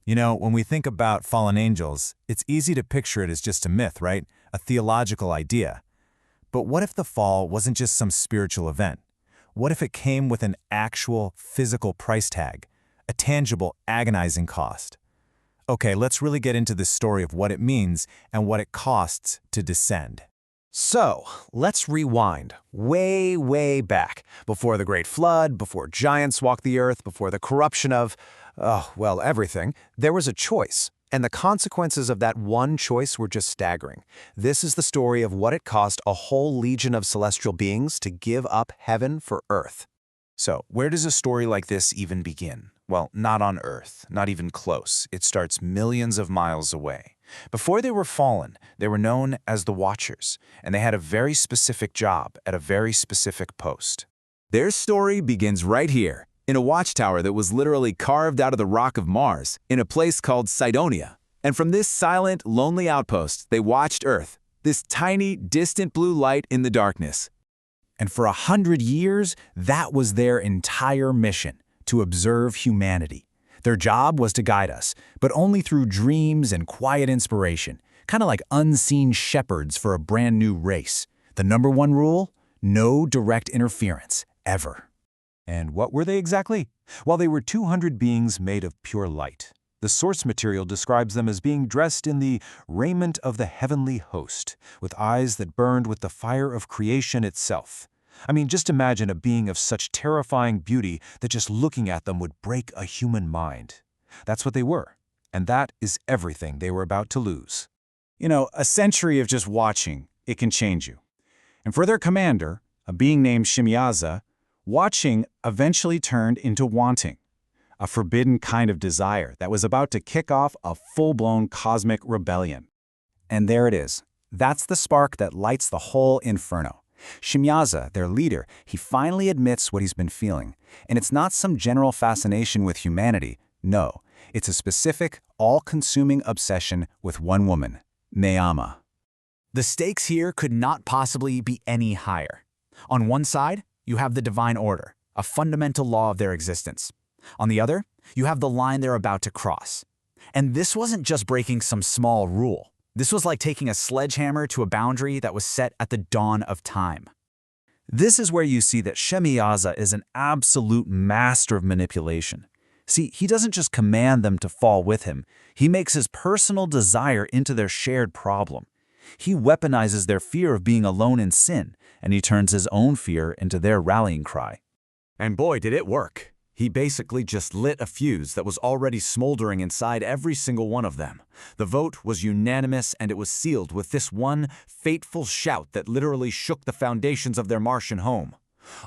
You know, when we think about fallen angels, it's easy to picture it as just a myth, right? A theological idea. But what if the fall wasn't just some spiritual event? What if it came with an actual physical price tag, a tangible, agonizing cost? Okay, let's really get into this story of what it means and what it costs to descend. So, let's rewind way, way back, before the Great Flood, before giants walked the earth, before the corruption of, well, everything. There was a choice, and the consequences of that one choice were just staggering. This is the story of what it cost a whole legion of celestial beings to give up heaven for earth. So, where does a story like this even begin? Well, not on Earth, not even close. It starts millions of miles away. Before they were fallen, they were known as the Watchers, and they had a very specific job at a very specific post. Their story begins right here, in a watchtower that was literally carved out of the rock of Mars, in a place called Cydonia. And from this silent, lonely outpost, they watched Earth, this tiny, distant blue light in the darkness. And for 100 years, that was their entire mission, to observe humanity. Their job was to guide us, but only through dreams and quiet inspiration, kind of like unseen shepherds for a brand new race. The #1 rule? No direct interference, ever. And what were they exactly? Well, they were 200 beings made of pure light. The source material describes them as being dressed in the raiment of the heavenly host, with eyes that burned with the fire of creation itself. I mean, just imagine a being of such terrifying beauty that just looking at them would break a human mind. That's what they were, and that is everything they were about to lose. You know, a century of just watching, it can change you. And for their commander, a being named Shimiaza, watching eventually turned into wanting, a forbidden kind of desire that was about to kick off a full-blown cosmic rebellion. And there it is. That's the spark that lights the whole inferno. Shimiaza, their leader, he finally admits what he's been feeling. And it's not some general fascination with humanity. No, it's a specific, all-consuming obsession with one woman, Neama. The stakes here could not possibly be any higher. On one side, you have the divine order, a fundamental law of their existence. On the other, you have the line they're about to cross. And this wasn't just breaking some small rule. This was like taking a sledgehammer to a boundary that was set at the dawn of time. This is where you see that Shimiaza is an absolute master of manipulation. See, he doesn't just command them to fall with him. He makes his personal desire into their shared problem. He weaponizes their fear of being alone in sin, and he turns his own fear into their rallying cry. And boy, did it work. He basically just lit a fuse that was already smoldering inside every single one of them. The vote was unanimous, and it was sealed with this one fateful shout that literally shook the foundations of their Martian home.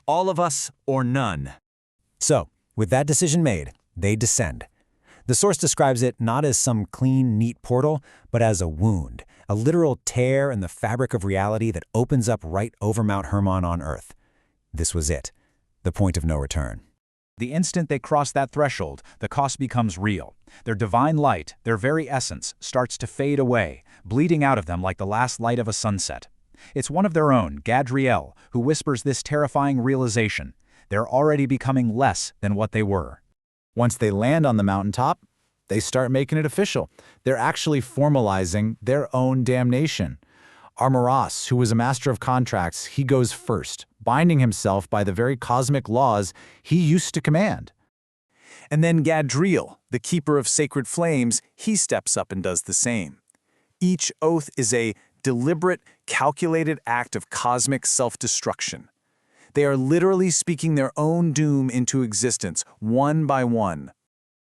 All of us or none. So, with that decision made, they descend. The source describes it not as some clean, neat portal, but as a wound, a literal tear in the fabric of reality that opens up right over Mount Hermon on Earth. This was it, the point of no return. The instant they cross that threshold, the cost becomes real. Their divine light, their very essence, starts to fade away, bleeding out of them like the last light of a sunset. It's one of their own, Gadriel, who whispers this terrifying realization. They're already becoming less than what they were. Once they land on the mountaintop, they start making it official. They're actually formalizing their own damnation. Armoras, who was a master of contracts, he goes first, binding himself by the very cosmic laws he used to command. And then Gadriel, the keeper of sacred flames, he steps up and does the same. Each oath is a deliberate, calculated act of cosmic self-destruction. They are literally speaking their own doom into existence, one by one.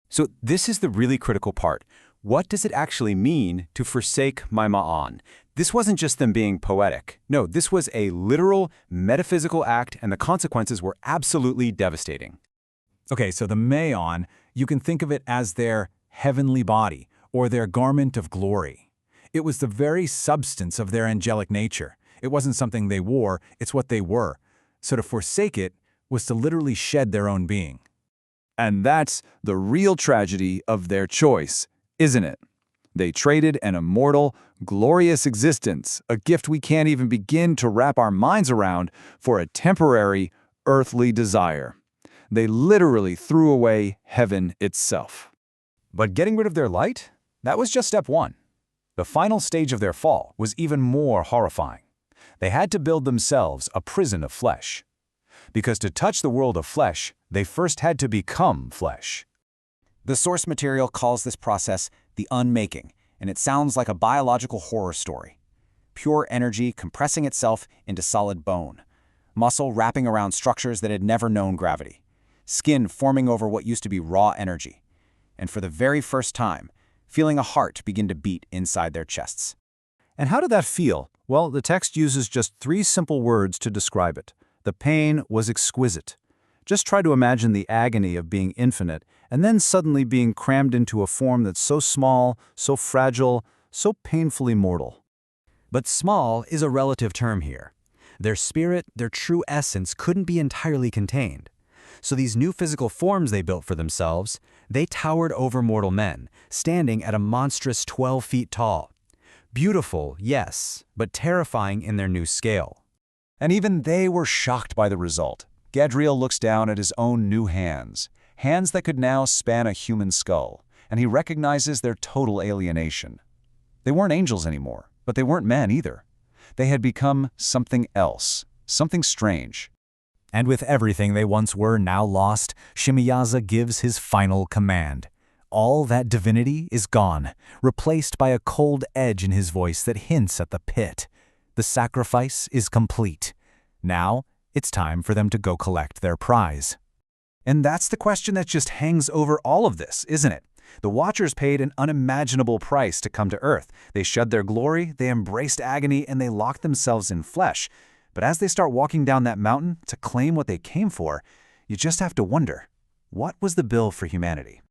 So this is the really critical part. What does it actually mean to forsake my Ma'an? This wasn't just them being poetic. No, this was a literal, metaphysical act, and the consequences were absolutely devastating. Okay, so the Maon, you can think of it as their heavenly body, or their garment of glory. It was the very substance of their angelic nature. It wasn't something they wore, it's what they were. So to forsake it was to literally shed their own being. And that's the real tragedy of their choice, isn't it? They traded an immortal, glorious existence, a gift we can't even begin to wrap our minds around, for a temporary, earthly desire. They literally threw away heaven itself. But getting rid of their light? That was just step one. The final stage of their fall was even more horrifying. They had to build themselves a prison of flesh. Because to touch the world of flesh, they first had to become flesh. The source material calls this process the unmaking, and it sounds like a biological horror story. Pure energy compressing itself into solid bone, muscle wrapping around structures that had never known gravity, skin forming over what used to be raw energy, and for the very first time, feeling a heart begin to beat inside their chests. And how did that feel? Well, the text uses just 3 simple words to describe it. The pain was exquisite. Just try to imagine the agony of being infinite and then suddenly being crammed into a form that's so small, so fragile, so painfully mortal. But small is a relative term here. Their spirit, their true essence, couldn't be entirely contained. So these new physical forms they built for themselves, they towered over mortal men, standing at a monstrous 12 feet tall. Beautiful, yes, but terrifying in their new scale. And even they were shocked by the result. Gadriel looks down at his own new hands, hands that could now span a human skull, and he recognizes their total alienation. They weren't angels anymore, but they weren't men either. They had become something else, something strange. And with everything they once were now lost, Shimiyaza gives his final command. All that divinity is gone, replaced by a cold edge in his voice that hints at the pit. The sacrifice is complete. Now, it's time for them to go collect their prize. And that's the question that just hangs over all of this, isn't it? The Watchers paid an unimaginable price to come to Earth. They shed their glory, they embraced agony, and they locked themselves in flesh. But as they start walking down that mountain to claim what they came for, you just have to wonder, what was the bill for humanity?